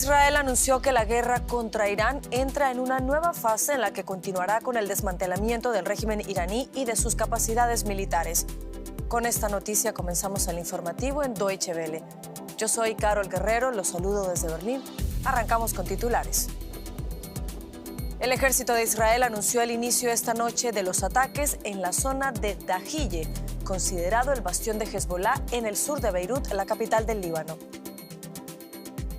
Israel anunció que la guerra contra Irán entra en una nueva fase en la que continuará con el desmantelamiento del régimen iraní y de sus capacidades militares. Con esta noticia comenzamos el informativo en Deutsche Welle. Yo soy Carol Guerrero, los saludo desde Berlín. Arrancamos con titulares. El ejército de Israel anunció el inicio esta noche de los ataques en la zona de Dahiyeh, considerado el bastión de Hezbollah en el sur de Beirut, la capital del Líbano.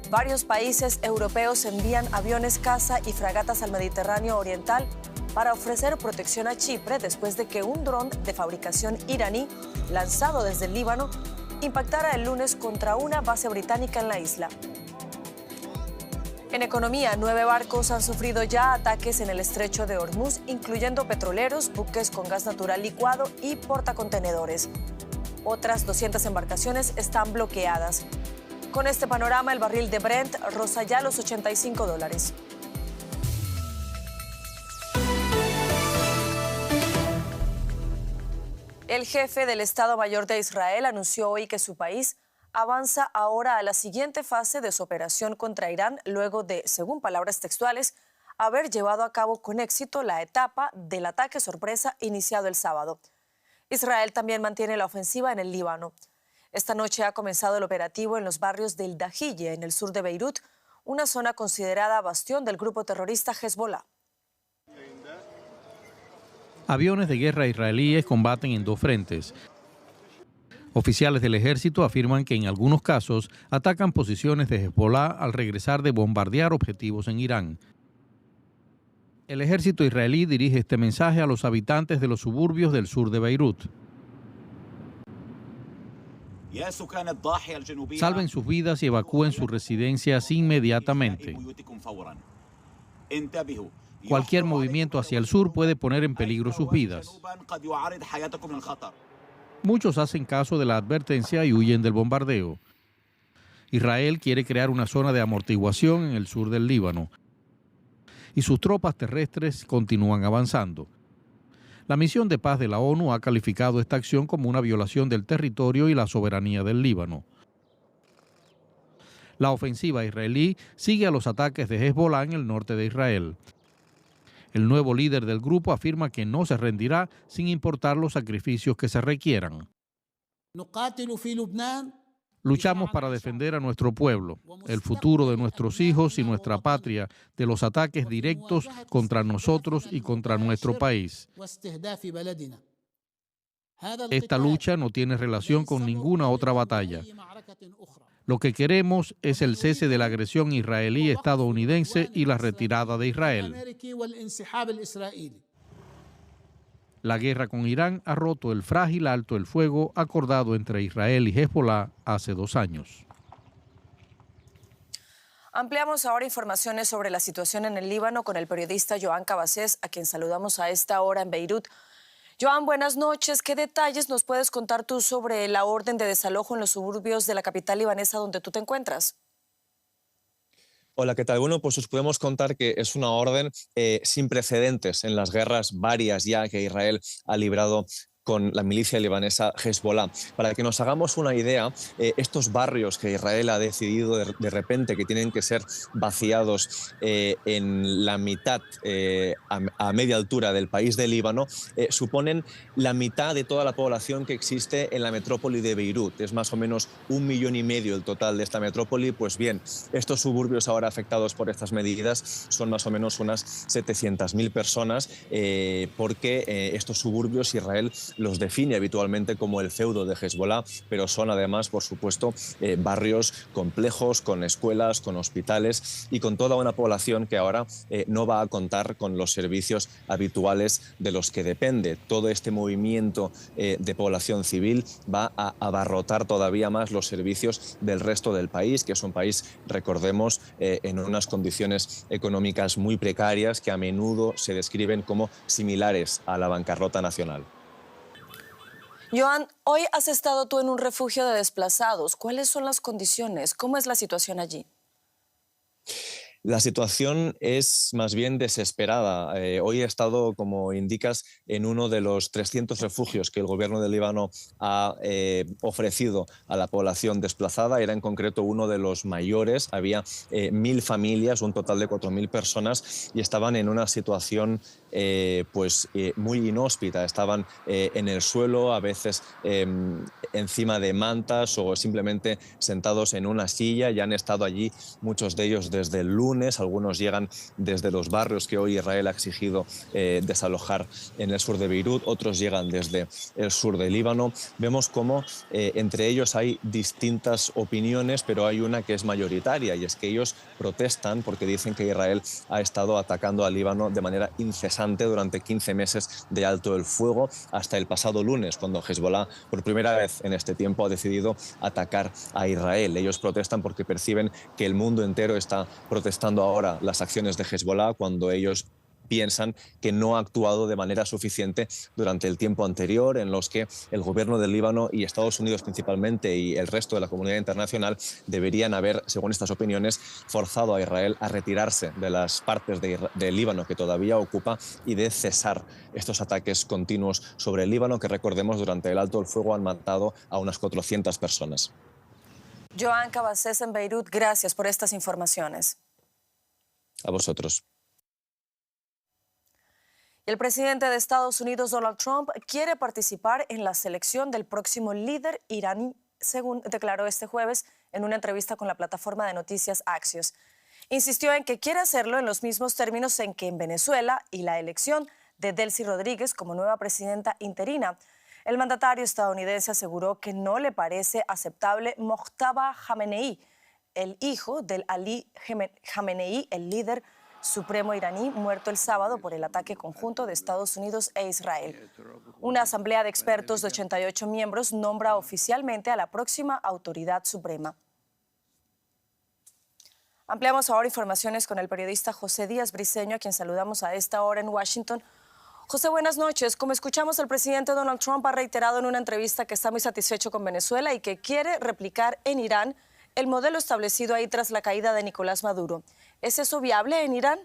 Varios países europeos envían aviones caza y fragatas al Mediterráneo Oriental para ofrecer protección a Chipre después de que un dron de fabricación iraní, lanzado desde el Líbano, impactara el lunes contra una base británica en la isla. En economía, 9 barcos han sufrido ya ataques en el estrecho de Hormuz, incluyendo petroleros, buques con gas natural licuado y portacontenedores. Otras 200 embarcaciones están bloqueadas. Con este panorama, el barril de Brent roza ya los $85. El jefe del Estado Mayor de Israel anunció hoy que su país avanza ahora a la siguiente fase de su operación contra Irán, luego de, según palabras textuales, haber llevado a cabo con éxito la etapa del ataque sorpresa iniciado el sábado. Israel también mantiene la ofensiva en el Líbano. Esta noche ha comenzado el operativo en los barrios del Dahiyeh, en el sur de Beirut, una zona considerada bastión del grupo terrorista Hezbollah. Aviones de guerra israelíes combaten en 2 frentes. Oficiales del ejército afirman que en algunos casos atacan posiciones de Hezbollah al regresar de bombardear objetivos en Irán. El ejército israelí dirige este mensaje a los habitantes de los suburbios del sur de Beirut. Salven sus vidas y evacúen sus residencias inmediatamente. Cualquier movimiento hacia el sur puede poner en peligro sus vidas. Muchos hacen caso de la advertencia y huyen del bombardeo. Israel quiere crear una zona de amortiguación en el sur del Líbano y sus tropas terrestres continúan avanzando. La misión de paz de la ONU ha calificado esta acción como una violación del territorio y la soberanía del Líbano. La ofensiva israelí sigue a los ataques de Hezbollah en el norte de Israel. El nuevo líder del grupo afirma que no se rendirá sin importar los sacrificios que se requieran. Luchamos para defender a nuestro pueblo, el futuro de nuestros hijos y nuestra patria de los ataques directos contra nosotros y contra nuestro país. Esta lucha no tiene relación con ninguna otra batalla. Lo que queremos es el cese de la agresión israelí estadounidense y la retirada de Israel. La guerra con Irán ha roto el frágil alto el fuego acordado entre Israel y Hezbollah hace 2 años. Ampliamos ahora informaciones sobre la situación en el Líbano con el periodista Joan Cabasés, a quien saludamos a esta hora en Beirut. Joan, buenas noches. ¿Qué detalles nos puedes contar tú sobre la orden de desalojo en los suburbios de la capital libanesa donde tú te encuentras? Hola, ¿qué tal? Bueno, pues os podemos contar que es una orden sin precedentes en las guerras varias ya que Israel ha librado con la milicia libanesa Hezbollah. Para que nos hagamos una idea, estos barrios que Israel ha decidido de repente que tienen que ser vaciados en la mitad, a media altura del país de Líbano, suponen la mitad de toda la población que existe en la metrópoli de Beirut. Es más o menos 1,5 millones el total de esta metrópoli. Pues bien, estos suburbios ahora afectados por estas medidas son más o menos unas 700.000 personas, porque estos suburbios Israel los define habitualmente como el feudo de Hezbollah, pero son además, por supuesto, barrios complejos, con escuelas, con hospitales y con toda una población que ahora no va a contar con los servicios habituales de los que depende. Todo este movimiento de población civil va a abarrotar todavía más los servicios del resto del país, que es un país, recordemos, en unas condiciones económicas muy precarias que a menudo se describen como similares a la bancarrota nacional. Joan, hoy has estado tú en un refugio de desplazados. ¿Cuáles son las condiciones? ¿Cómo es la situación allí? La situación es más bien desesperada. Hoy he estado, como indicas, en uno de los 300 refugios que el gobierno de Líbano ha ofrecido a la población desplazada. Era en concreto uno de los mayores. Había 1.000 familias, un total de 4.000 personas, y estaban en una situación muy inhóspita. Estaban en el suelo, a veces encima de mantas o simplemente sentados en una silla. Ya han estado allí muchos de ellos desde el lunes. Algunos llegan desde los barrios que hoy Israel ha exigido desalojar en el sur de Beirut, otros llegan desde el sur de Líbano. Vemos cómo entre ellos hay distintas opiniones, pero hay una que es mayoritaria, y es que ellos protestan porque dicen que Israel ha estado atacando al Líbano de manera incesante durante 15 meses de alto el fuego, hasta el pasado lunes, cuando Hezbollah por primera vez en este tiempo ha decidido atacar a Israel. Ellos protestan porque perciben que el mundo entero está protestando ahora las acciones de Hezbollah, cuando ellos piensan que no ha actuado de manera suficiente durante el tiempo anterior, en los que el gobierno del Líbano y Estados Unidos principalmente y el resto de la comunidad internacional deberían haber, según estas opiniones, forzado a Israel a retirarse de las partes del Líbano que todavía ocupa y de cesar estos ataques continuos sobre el Líbano, que recordemos durante el alto el fuego han matado a unas 400 personas. Joan Cabasés en Beirut, gracias por estas informaciones. A vosotros. El presidente de Estados Unidos, Donald Trump, quiere participar en la selección del próximo líder iraní, según declaró este jueves en una entrevista con la plataforma de noticias Axios. Insistió en que quiere hacerlo en los mismos términos en que en Venezuela y la elección de Delcy Rodríguez como nueva presidenta interina. El mandatario estadounidense aseguró que no le parece aceptable Mojtaba Khamenei, el hijo del Ali Khamenei, el líder supremo iraní, muerto el sábado por el ataque conjunto de Estados Unidos e Israel. Una asamblea de expertos de 88 miembros nombra oficialmente a la próxima autoridad suprema. Ampliamos ahora informaciones con el periodista José Díaz Briceño, a quien saludamos a esta hora en Washington. José, buenas noches. Como escuchamos, el presidente Donald Trump ha reiterado en una entrevista que está muy satisfecho con Venezuela y que quiere replicar en Irán el modelo establecido ahí tras la caída de Nicolás Maduro. ¿Es eso viable en Irán?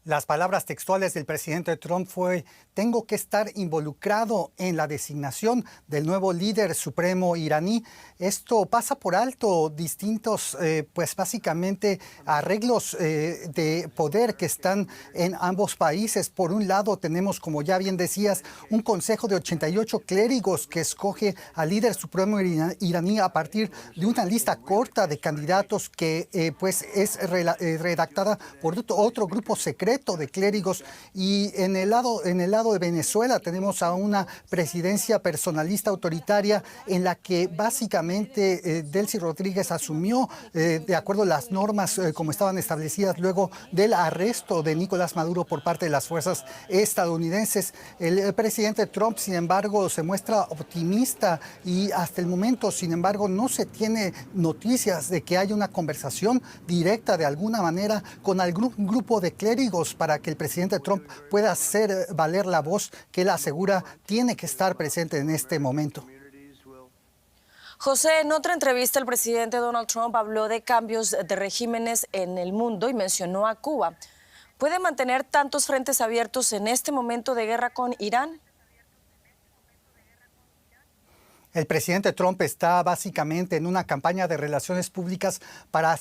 Las palabras textuales del presidente Trump fue: tengo que estar involucrado en la designación del nuevo líder supremo iraní. Esto pasa por alto distintos, pues básicamente arreglos de poder que están en ambos países. Por un lado tenemos, como ya bien decías, un consejo de 88 clérigos que escoge al líder supremo iraní a partir de una lista corta de candidatos que pues es redactada por otro grupo secreto de clérigos. Y en el lado de Venezuela tenemos a una presidencia personalista autoritaria en la que básicamente Delcy Rodríguez asumió de acuerdo a las normas como estaban establecidas luego del arresto de Nicolás Maduro por parte de las fuerzas estadounidenses. El presidente Trump, sin embargo, se muestra optimista y hasta el momento, sin embargo, no se tiene noticias de que haya una conversación directa de alguna manera con algún grupo de clérigos para que el presidente Trump pueda hacer valer la voz que él asegura tiene que estar presente en este momento. José, en otra entrevista el presidente Donald Trump habló de cambios de regímenes en el mundo y mencionó a Cuba. ¿Puede mantener tantos frentes abiertos en este momento de guerra con Irán? El presidente Trump está básicamente en una campaña de relaciones públicas para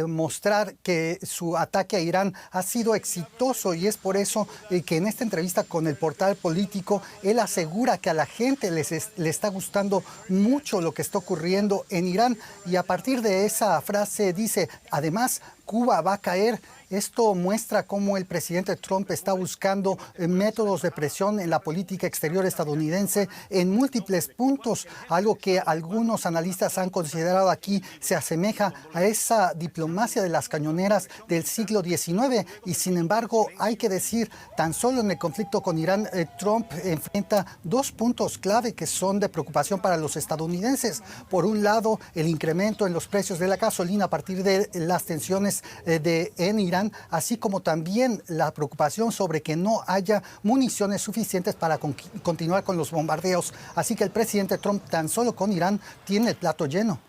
mostrar que su ataque a Irán ha sido exitoso, y es por eso que en esta entrevista con el portal Político él asegura que a la gente le está gustando mucho lo que está ocurriendo en Irán, y a partir de esa frase dice: además, Cuba va a caer. Esto muestra cómo el presidente Trump está buscando métodos de presión en la política exterior estadounidense en múltiples puntos, algo que algunos analistas han considerado aquí se asemeja a esa diplomacia de las cañoneras del siglo XIX. Y sin embargo, hay que decir, tan solo en el conflicto con Irán, Trump enfrenta dos puntos clave que son de preocupación para los estadounidenses. Por un lado, el incremento en los precios de la gasolina a partir de las tensiones en Irán, así como también la preocupación sobre que no haya municiones suficientes para continuar con los bombardeos. Así que el presidente Trump, tan solo con Irán, tiene el plato lleno.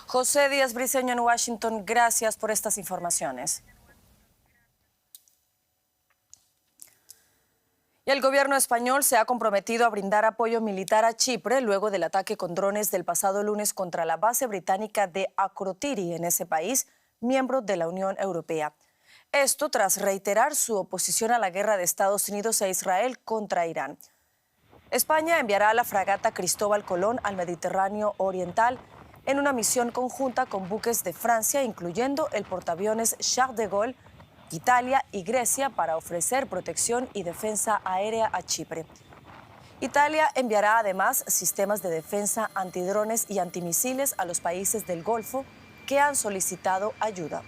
José Díaz Briceño en Washington, gracias por estas informaciones. Y el gobierno español se ha comprometido a brindar apoyo militar a Chipre luego del ataque con drones del pasado lunes contra la base británica de Akrotiri en ese país, miembro de la Unión Europea. Esto tras reiterar su oposición a la guerra de Estados Unidos e Israel contra Irán. España enviará a la fragata Cristóbal Colón al Mediterráneo Oriental en una misión conjunta con buques de Francia, incluyendo el portaaviones Charles de Gaulle, Italia y Grecia, para ofrecer protección y defensa aérea a Chipre. Italia enviará además sistemas de defensa antidrones y antimisiles a los países del Golfo que han solicitado ayuda.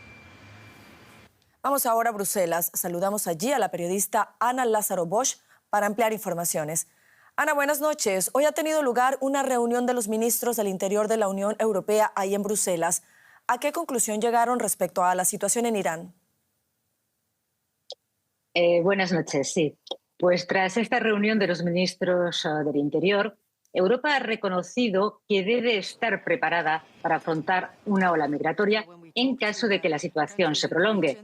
Vamos ahora a Bruselas. Saludamos allí a la periodista Ana Lázaro Bosch para ampliar informaciones. Ana, buenas noches. Hoy ha tenido lugar una reunión de los ministros del Interior de la Unión Europea ahí en Bruselas. ¿A qué conclusión llegaron respecto a la situación en Irán? Buenas noches, sí. Pues tras esta reunión de los ministros del Interior, Europa ha reconocido que debe estar preparada para afrontar una ola migratoria en caso de que la situación se prolongue.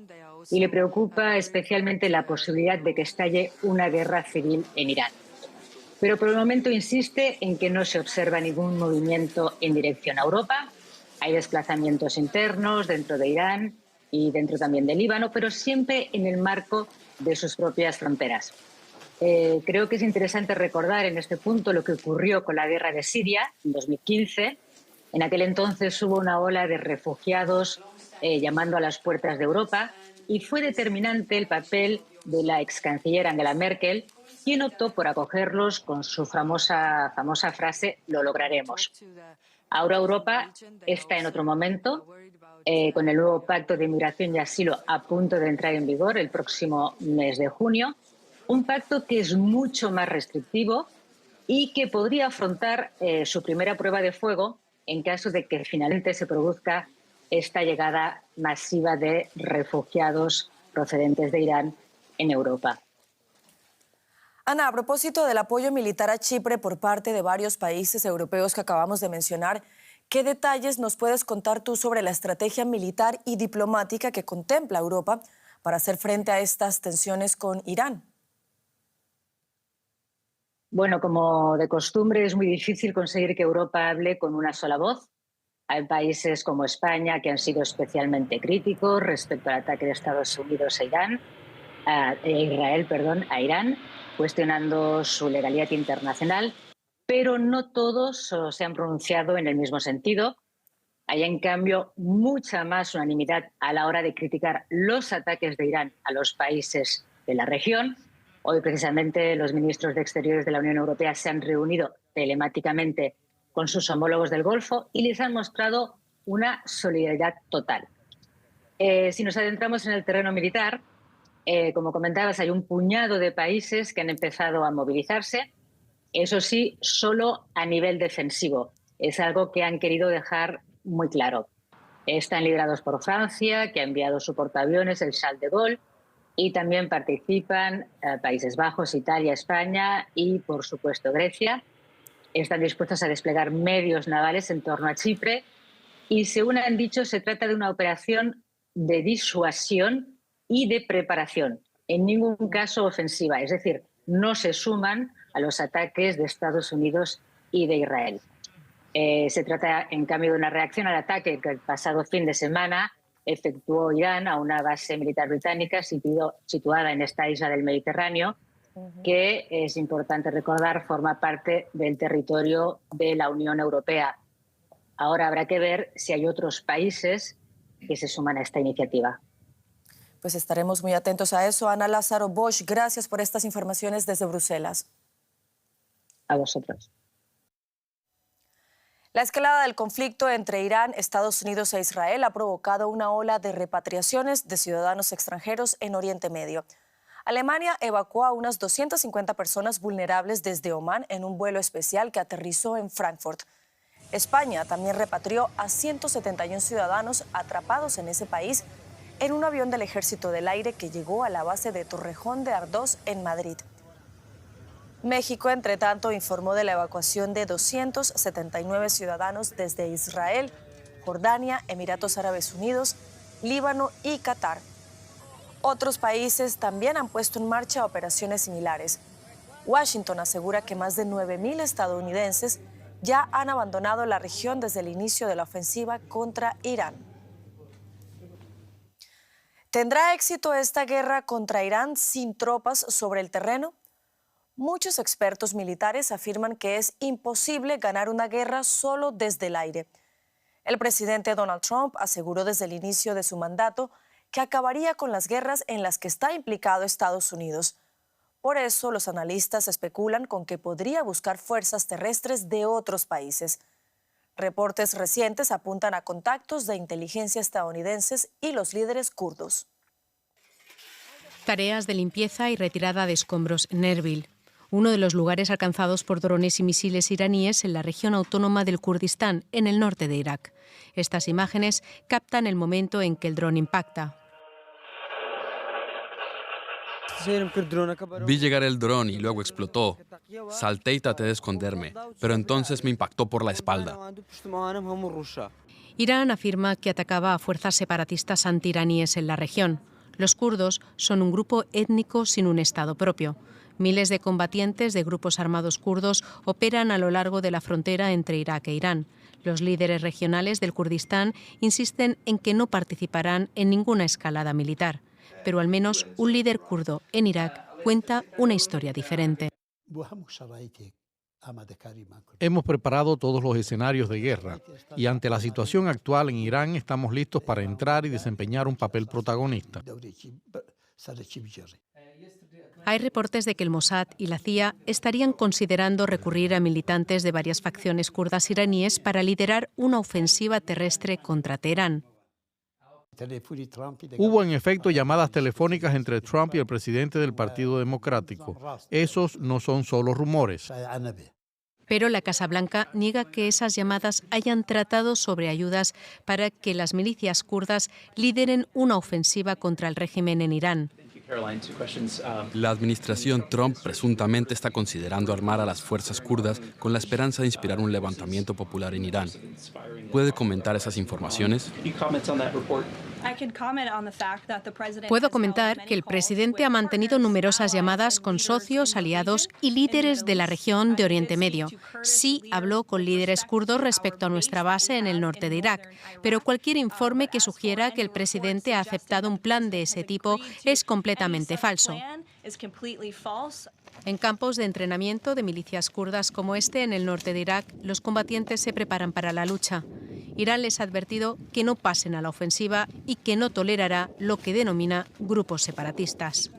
Y le preocupa especialmente la posibilidad de que estalle una guerra civil en Irán. Pero por el momento insiste en que no se observa ningún movimiento en dirección a Europa. Hay desplazamientos internos dentro de Irán y dentro también del Líbano, pero siempre en el marco de sus propias fronteras. Creo que es interesante recordar en este punto lo que ocurrió con la guerra de Siria en 2015. En aquel entonces hubo una ola de refugiados llamando a las puertas de Europa y fue determinante el papel de la ex canciller Angela Merkel, quien optó por acogerlos con su famosa frase «lo lograremos». Ahora Europa está en otro momento, con el nuevo Pacto de Inmigración y Asilo a punto de entrar en vigor el próximo mes de junio, un pacto que es mucho más restrictivo y que podría afrontar su primera prueba de fuego en caso de que finalmente se produzca esta llegada masiva de refugiados procedentes de Irán en Europa. Ana, a propósito del apoyo militar a Chipre por parte de varios países europeos que acabamos de mencionar, ¿qué detalles nos puedes contar tú sobre la estrategia militar y diplomática que contempla Europa para hacer frente a estas tensiones con Irán? Bueno, como de costumbre, es muy difícil conseguir que Europa hable con una sola voz. Hay países como España que han sido especialmente críticos respecto al ataque de Estados Unidos a Irán, cuestionando su legalidad internacional, pero no todos se han pronunciado en el mismo sentido. Hay, en cambio, mucha más unanimidad a la hora de criticar los ataques de Irán a los países de la región. Hoy, precisamente, los ministros de Exteriores de la Unión Europea se han reunido telemáticamente con sus homólogos del Golfo y les han mostrado una solidaridad total. Si nos adentramos en el terreno militar, como comentabas, hay un puñado de países que han empezado a movilizarse, eso sí, solo a nivel defensivo. Es algo que han querido dejar muy claro. Están liderados por Francia, que ha enviado su portaaviones, el Charles de Gaulle, y también participan Países Bajos, Italia, España y, por supuesto, Grecia. Están dispuestos a desplegar medios navales en torno a Chipre y, según han dicho, se trata de una operación de disuasión y de preparación, en ningún caso ofensiva, es decir, no se suman a los ataques de Estados Unidos y de Israel. Se trata, en cambio, de una reacción al ataque que el pasado fin de semana efectuó Irán a una base militar británica situada en esta isla del Mediterráneo, que es importante recordar forma parte del territorio de la Unión Europea. Ahora habrá que ver si hay otros países que se suman a esta iniciativa. Pues estaremos muy atentos a eso. Ana Lázaro Bosch, gracias por estas informaciones desde Bruselas. A vosotros. La escalada del conflicto entre Irán, Estados Unidos e Israel ha provocado una ola de repatriaciones de ciudadanos extranjeros en Oriente Medio. Alemania evacuó a unas 250 personas vulnerables desde Omán en un vuelo especial que aterrizó en Frankfurt. España también repatrió a 171 ciudadanos atrapados en ese país en un avión del Ejército del Aire que llegó a la base de Torrejón de Ardoz en Madrid. México, entre tanto, informó de la evacuación de 279 ciudadanos desde Israel, Jordania, Emiratos Árabes Unidos, Líbano y Qatar. Otros países también han puesto en marcha operaciones similares. Washington asegura que más de 9.000 estadounidenses ya han abandonado la región desde el inicio de la ofensiva contra Irán. ¿Tendrá éxito esta guerra contra Irán sin tropas sobre el terreno? Muchos expertos militares afirman que es imposible ganar una guerra solo desde el aire. El presidente Donald Trump aseguró desde el inicio de su mandato que acabaría con las guerras en las que está implicado Estados Unidos. Por eso, los analistas especulan con que podría buscar fuerzas terrestres de otros países. Reportes recientes apuntan a contactos de inteligencia estadounidenses y los líderes kurdos. Tareas de limpieza y retirada de escombros en Erbil, uno de los lugares alcanzados por drones y misiles iraníes en la región autónoma del Kurdistán, en el norte de Irak. Estas imágenes captan el momento en que el dron impacta. Vi llegar el dron y luego explotó. Salté y traté de esconderme, pero entonces me impactó por la espalda. Irán afirma que atacaba a fuerzas separatistas antiiraníes en la región. Los kurdos son un grupo étnico sin un estado propio. Miles de combatientes de grupos armados kurdos operan a lo largo de la frontera entre Irak e Irán. Los líderes regionales del Kurdistán insisten en que no participarán en ninguna escalada militar. Pero al menos un líder kurdo en Irak cuenta una historia diferente. Hemos preparado todos los escenarios de guerra y ante la situación actual en Irán estamos listos para entrar y desempeñar un papel protagonista. Hay reportes de que el Mossad y la CIA estarían considerando recurrir a militantes de varias facciones kurdas iraníes para liderar una ofensiva terrestre contra Teherán. Hubo en efecto llamadas telefónicas entre Trump y el presidente del Partido Democrático. Esos no son solo rumores. Pero la Casa Blanca niega que esas llamadas hayan tratado sobre ayudas para que las milicias kurdas lideren una ofensiva contra el régimen en Irán. La administración Trump presuntamente está considerando armar a las fuerzas kurdas con la esperanza de inspirar un levantamiento popular en Irán. ¿Puede comentar esas informaciones? Puedo comentar que el presidente ha mantenido numerosas llamadas con socios, aliados y líderes de la región de Oriente Medio. Sí habló con líderes kurdos respecto a nuestra base en el norte de Irak, pero cualquier informe que sugiera que el presidente ha aceptado un plan de ese tipo es completamente falso. En campos de entrenamiento de milicias kurdas como este en el norte de Irak, los combatientes se preparan para la lucha. Irán les ha advertido que no pasen a la ofensiva y que no tolerará lo que denomina grupos separatistas.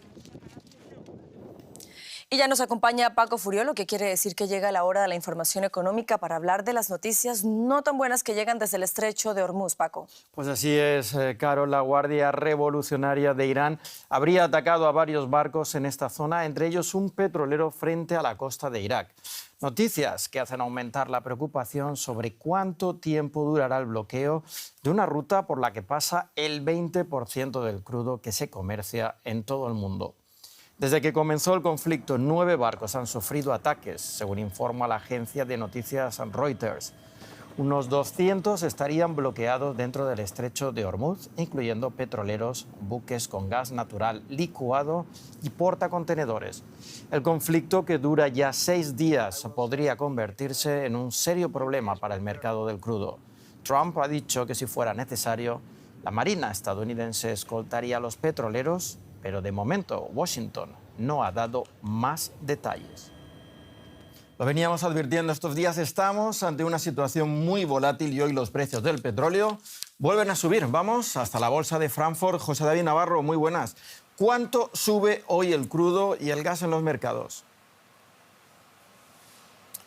Y ya nos acompaña Paco Furió, lo que quiere decir que llega la hora de la información económica para hablar de las noticias no tan buenas que llegan desde el estrecho de Hormuz, Paco. Pues así es, Caro. La Guardia Revolucionaria de Irán habría atacado a varios barcos en esta zona, entre ellos un petrolero frente a la costa de Irak. Noticias que hacen aumentar la preocupación sobre cuánto tiempo durará el bloqueo de una ruta por la que pasa el 20% del crudo que se comercia en todo el mundo. Desde que comenzó el conflicto, 9 barcos han sufrido ataques, según informa la agencia de noticias Reuters. Unos 200 estarían bloqueados dentro del estrecho de Hormuz, incluyendo petroleros, buques con gas natural licuado y portacontenedores. El conflicto, que dura ya 6 días, podría convertirse en un serio problema para el mercado del crudo. Trump ha dicho que si fuera necesario, la Marina estadounidense escoltaría a los petroleros, pero de momento Washington no ha dado más detalles. Lo veníamos advirtiendo estos días, estamos ante una situación muy volátil y hoy los precios del petróleo vuelven a subir. Vamos hasta la bolsa de Frankfurt. José David Navarro, muy buenas. ¿Cuánto sube hoy el crudo y el gas en los mercados?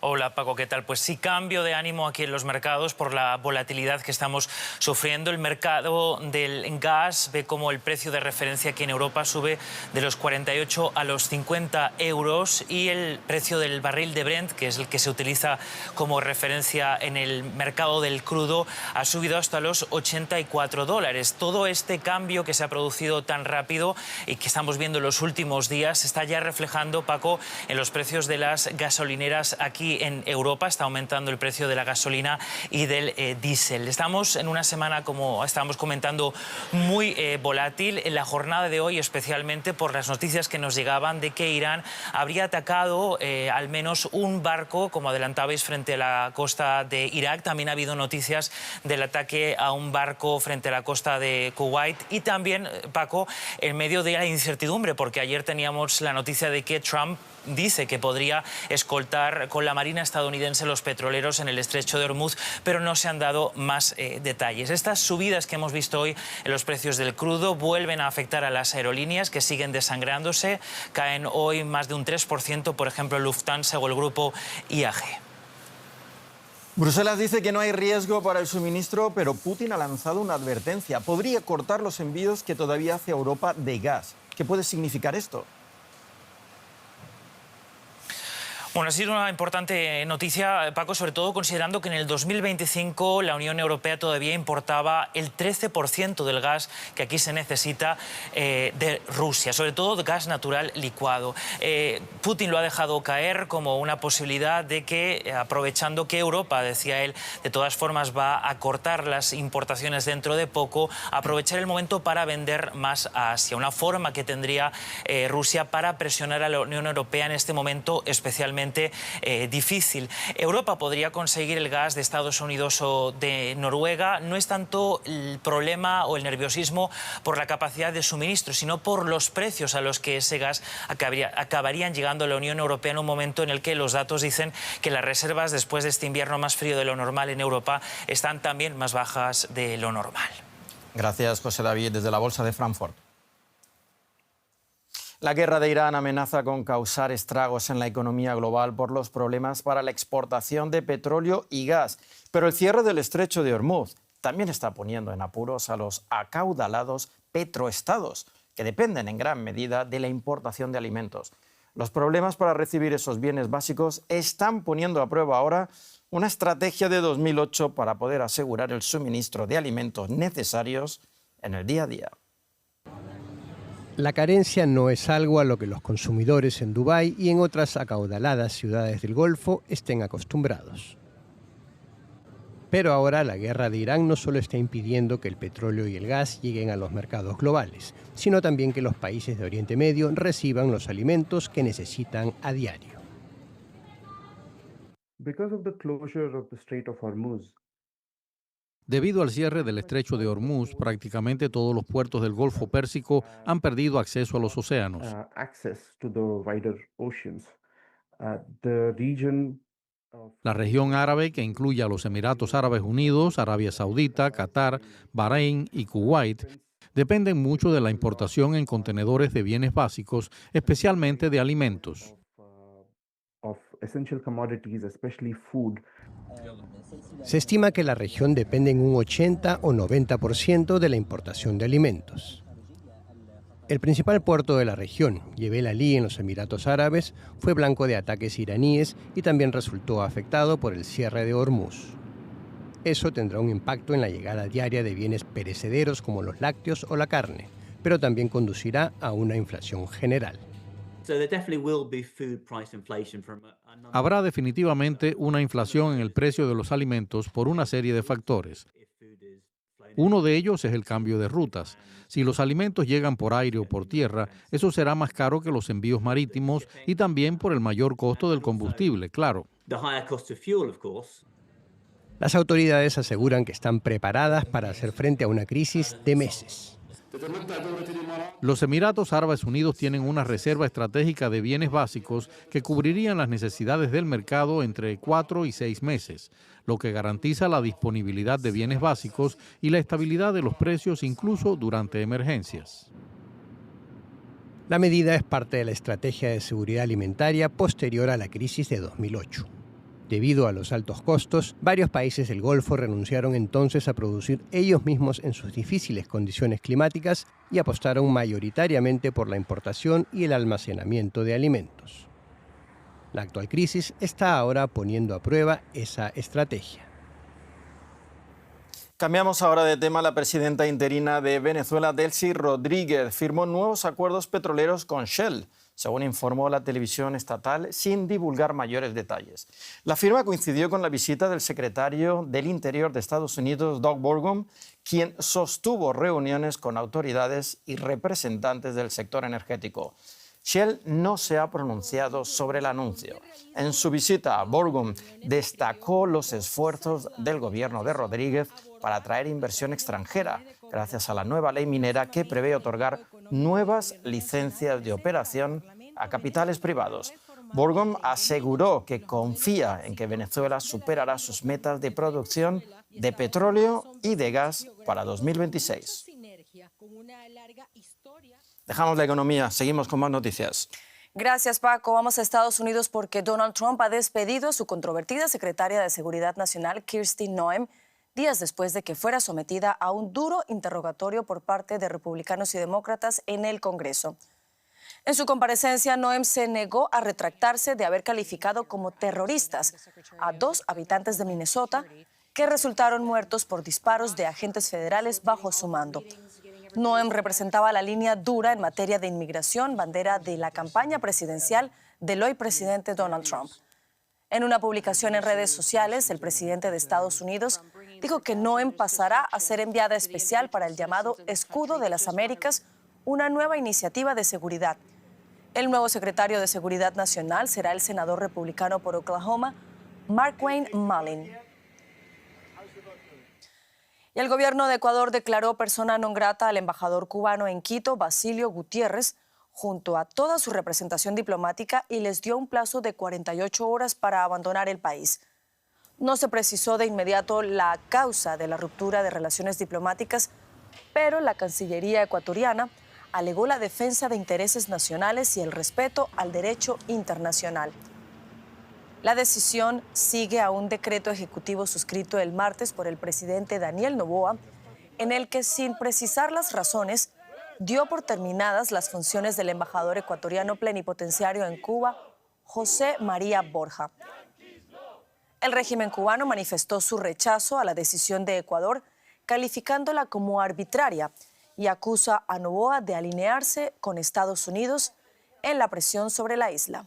Hola Paco, ¿qué tal? Pues sí, cambio de ánimo aquí en los mercados por la volatilidad que estamos sufriendo. El mercado del gas ve como el precio de referencia aquí en Europa sube de los 48 a los 50 euros y el precio del barril de Brent, que es el que se utiliza como referencia en el mercado del crudo, ha subido hasta los 84 dólares. Todo este cambio que se ha producido tan rápido y que estamos viendo en los últimos días se está ya reflejando, Paco, en los precios de las gasolineras aquí aquí en Europa está aumentando el precio de la gasolina y del diésel. Estamos en una semana, como estábamos comentando, muy volátil. En la jornada de hoy, especialmente por las noticias que nos llegaban de que Irán habría atacado al menos un barco, como adelantabais, frente a la costa de Irak. También ha habido noticias del ataque a un barco frente a la costa de Kuwait. Y también, Paco, en medio de la incertidumbre, porque ayer teníamos la noticia de que Trump dice que podría escoltar con la Marina estadounidense los petroleros en el estrecho de Hormuz, pero no se han dado más detalles. Estas subidas que hemos visto hoy en los precios del crudo vuelven a afectar a las aerolíneas, que siguen desangrándose. Caen hoy más de un 3%, por ejemplo, Lufthansa o el grupo IAG. Bruselas dice que no hay riesgo para el suministro, pero Putin ha lanzado una advertencia. Podría cortar los envíos que todavía hace Europa de gas. ¿Qué puede significar esto? Bueno, ha sido una importante noticia, Paco, sobre todo considerando que en el 2025 la Unión Europea todavía importaba el 13% del gas que aquí se necesita de Rusia, sobre todo de gas natural licuado. Putin lo ha dejado caer como una posibilidad de que, aprovechando que Europa, decía él, de todas formas va a cortar las importaciones dentro de poco, aprovechar el momento para vender más a Asia. Una forma que tendría Rusia para presionar a la Unión Europea en este momento especialmente difícil. Europa podría conseguir el gas de Estados Unidos o de Noruega. No es tanto el problema o el nerviosismo por la capacidad de suministro, sino por los precios a los que ese gas acabarían llegando a la Unión Europea en un momento en el que los datos dicen que las reservas después de este invierno más frío de lo normal en Europa están también más bajas de lo normal. Gracias, José David, desde la Bolsa de Frankfurt. La guerra de Irán amenaza con causar estragos en la economía global por los problemas para la exportación de petróleo y gas. Pero el cierre del estrecho de Hormuz también está poniendo en apuros a los acaudalados petroestados, que dependen en gran medida de la importación de alimentos. Los problemas para recibir esos bienes básicos están poniendo a prueba ahora una estrategia de 2008 para poder asegurar el suministro de alimentos necesarios en el día a día. La carencia no es algo a lo que los consumidores en Dubái y en otras acaudaladas ciudades del Golfo estén acostumbrados. Pero ahora la guerra de Irán no solo está impidiendo que el petróleo y el gas lleguen a los mercados globales, sino también que los países de Oriente Medio reciban los alimentos que necesitan a diario. Debido al cierre del estrecho de Hormuz, prácticamente todos los puertos del Golfo Pérsico han perdido acceso a los océanos. La región árabe, que incluye a los Emiratos Árabes Unidos, Arabia Saudita, Qatar, Bahrein y Kuwait, dependen mucho de la importación en contenedores de bienes básicos, especialmente de alimentos. Se estima que la región depende en un 80 o 90% de la importación de alimentos. El principal puerto de la región, Jebel Ali en los Emiratos Árabes, fue blanco de ataques iraníes y también resultó afectado por el cierre de Hormuz. Eso tendrá un impacto en la llegada diaria de bienes perecederos como los lácteos o la carne, pero también conducirá a una inflación general. Habrá definitivamente una inflación en el precio de los alimentos por una serie de factores. Uno de ellos es el cambio de rutas. Si los alimentos llegan por aire o por tierra, eso será más caro que los envíos marítimos y también por el mayor costo del combustible, claro. Las autoridades aseguran que están preparadas para hacer frente a una crisis de meses. Los Emiratos Árabes Unidos tienen una reserva estratégica de bienes básicos que cubrirían las necesidades del mercado entre 4 y 6 meses, lo que garantiza la disponibilidad de bienes básicos y la estabilidad de los precios incluso durante emergencias. La medida es parte de la estrategia de seguridad alimentaria posterior a la crisis de 2008. Debido a los altos costos, varios países del Golfo renunciaron entonces a producir ellos mismos en sus difíciles condiciones climáticas y apostaron mayoritariamente por la importación y el almacenamiento de alimentos. La actual crisis está ahora poniendo a prueba esa estrategia. Cambiamos ahora de tema. La presidenta interina de Venezuela, Delcy Rodríguez, firmó nuevos acuerdos petroleros con Shell. según informó la televisión estatal, sin divulgar mayores detalles. La firma coincidió con la visita del secretario del Interior de Estados Unidos, Doug Burgum, quien sostuvo reuniones con autoridades y representantes del sector energético. Shell no se ha pronunciado sobre el anuncio. En su visita, Burgum destacó los esfuerzos del gobierno de Rodríguez para atraer inversión extranjera, gracias a la nueva ley minera que prevé otorgar nuevas licencias de operación a capitales privados. Burgum aseguró que confía en que Venezuela superará sus metas de producción de petróleo y de gas para 2026. Dejamos la economía, seguimos con más noticias. Gracias, Paco. Vamos a Estados Unidos porque Donald Trump ha despedido a su controvertida secretaria de Seguridad Nacional, Kristi Noem, días después de que fuera sometida a un duro interrogatorio por parte de republicanos y demócratas en el Congreso. En su comparecencia, Noem se negó a retractarse de haber calificado como terroristas a 2 habitantes de Minnesota que resultaron muertos por disparos de agentes federales bajo su mando. Noem representaba la línea dura en materia de inmigración, bandera de la campaña presidencial del hoy presidente Donald Trump. En una publicación en redes sociales, el presidente de Estados Unidos dijo que Noem pasará a ser enviada especial para el llamado Escudo de las Américas, una nueva iniciativa de seguridad. El nuevo secretario de Seguridad Nacional será el senador republicano por Oklahoma, Markwayne Mullin. Y el gobierno de Ecuador declaró persona non grata al embajador cubano en Quito, Basilio Gutiérrez, junto a toda su representación diplomática y les dio un plazo de 48 horas para abandonar el país. No se precisó de inmediato la causa de la ruptura de relaciones diplomáticas, pero la Cancillería ecuatoriana alegó la defensa de intereses nacionales y el respeto al derecho internacional. La decisión sigue a un decreto ejecutivo suscrito el martes por el presidente Daniel Noboa, en el que, sin precisar las razones, dio por terminadas las funciones del embajador ecuatoriano plenipotenciario en Cuba, José María Borja. El régimen cubano manifestó su rechazo a la decisión de Ecuador, calificándola como arbitraria, y acusa a Noboa de alinearse con Estados Unidos en la presión sobre la isla.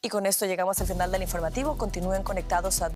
Y con esto llegamos al final del informativo. Continúen conectados a